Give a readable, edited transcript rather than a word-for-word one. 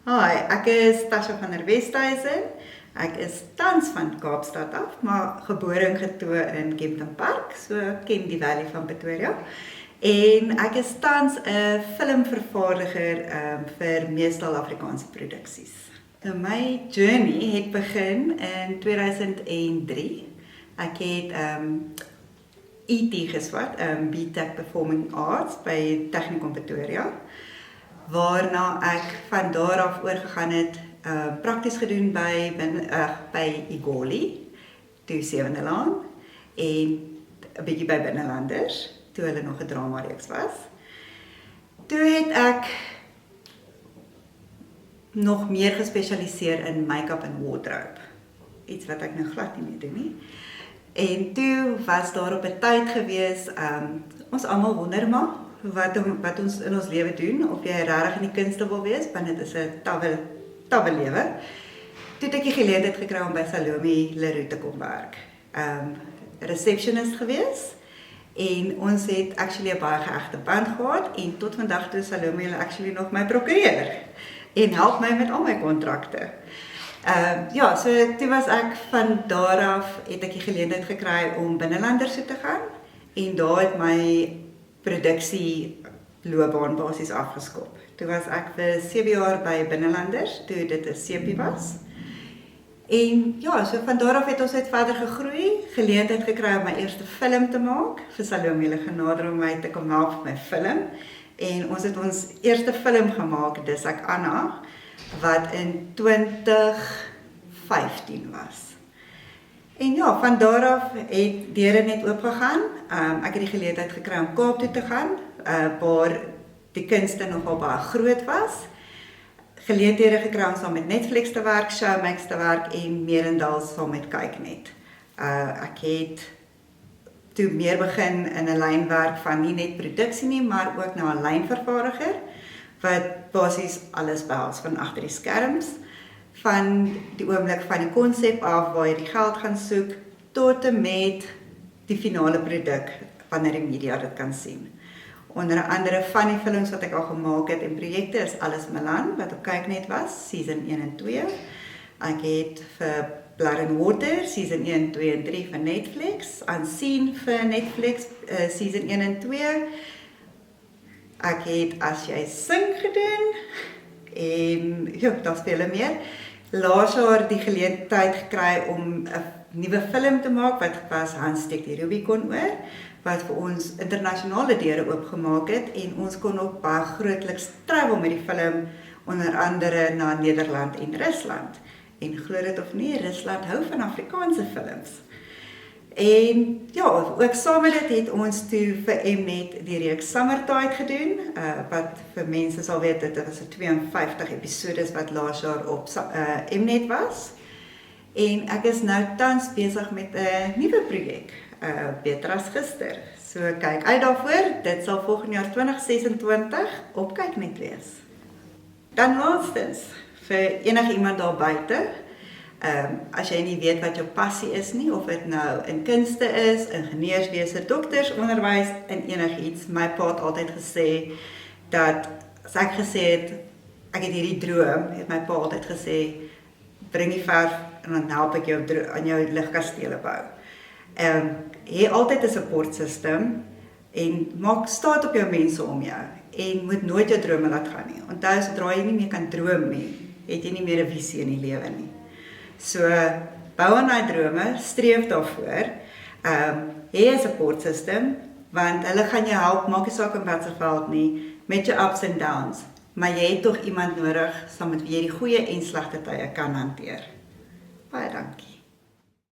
Hi, ek is Tasha van der Westhuizen. Ek is tans van Kaapstad af, maar gebore en getoe in Kempton Park, so ken die Valley van Pretoria. En ek is tans 'n filmvervaardiger vir meestal Afrikaanse produksies. My journey het begin in 2003. Ek het ET geswat, BTech Performing Arts by Technikon Pretoria, waarna ek van daar af oorgegaan het, prakties gedoen by Igoli, toe Sewende Laan, en 'n bietjie by Binnelanders, toe hulle nog 'n drama reeks was. Toe het ek nog meer gespesialiseer in make-up en wardrobe, iets wat ek nou glad nie meer doen nie. En toe was daar op 'n tyd gewees, ons almal wonder maar, wat ons in ons lewe doen, of jy regtig in die kunste wil wees, want dit is 'n tawwe lewe. Toe het ek die geleentheid gekry om by Salome Leroux te kom werk. Receptionist gewees, en ons het actually 'n baie geëgte band gehad, en tot vandag toe Salome hulle actually nog my prokureer, en help my met al my kontrakte. So toe was ek van daar af, het ek die geleentheid gekry om Binnelanders toe te gaan, en daar het my produksie loopbaan basies afgeskop. Toe was ek vir 7 jaar by Binnelanders, toe dit 'n sepie was. En so van daar af het ons verder gegroei, geleentheid gekry om my eerste film te maak, vir Salome hulle genader om my te kom help vir my film. En ons het ons eerste film gemaak, Dis Ek Anna, wat in 2015 was. En van daar af het deure net oopgegaan. Ek het die geleentheid gekry om Kaap toe te gaan, waar die kunste nogal baie groot was. Geleenthede gekry om saam met Netflix te werk, Showmax te werk en Merendal saam met Kyknet. Ek het toe meer begin in 'n lyn werk van nie net produksie nie, maar ook na 'n lynvervaardiger, wat basies alles behels, van agter die skerms, van die oomblik van die konsep af, waar jy die geld gaan soek, tot en met die finale produk, wanneer die media dit kan sien. Onder andere van die films wat ek al gemaak het en projekte is Alles Milan, wat op Kyknet was, season 1 en 2. Ek het vir Blood and Water, season 1, 2 en 3 vir Netflix, Unseen vir Netflix, season 1 en 2. Ek het As Jy Sing gedoen, en daar speel meer. Laas jaar die geleentheid gekry om 'n nuwe film te maak, wat was Hans Steek die Rubicon oor, wat vir ons internasionale deure oopgemaak het, en ons kon ook baie grootliks travel met die film, onder andere na Nederland en Rusland. En glo dit of nie, Rusland hou van Afrikaanse films. En ook saam met dit het ons toe vir Mnet die reeks Summertide gedoen, wat vir mense sal weet, dit was 52 episodes wat laas jaar op Mnet was. En ek is nou tans besig met 'n nuwe projek, Beter as Gister. So kyk uit daarvoor, dit sal volgende jaar 2026 op Kyknet wees. Dan laastens, vir enige iemand daar buite, as jy nie weet wat jou passie is nie, of dit nou in kunste is, ingenieurswese, doktersonderwys, en enigiets, my pa het altyd gesê, dat as ek gesê het, ek het hierdie droom, het my pa altyd gesê, bring die verf, en dan help ek jou aan jou ligkastele bou. Hê altyd 'n support system, en maak staat op jou mense om jou, en moet nooit jou drome laat gaan nie. Onthou, sodra jy nie meer kan droom nie, het jy nie meer 'n visie in die lewe nie. So, bou aan daai drome, streef daarvoor, hê 'n support system, want hulle gaan jou help, maak nie saak in watter veld nie, met jou ups en downs, maar jy het tog iemand nodig, saam met wie jy die goeie en slegte tye kan hanteer. Baie dankie.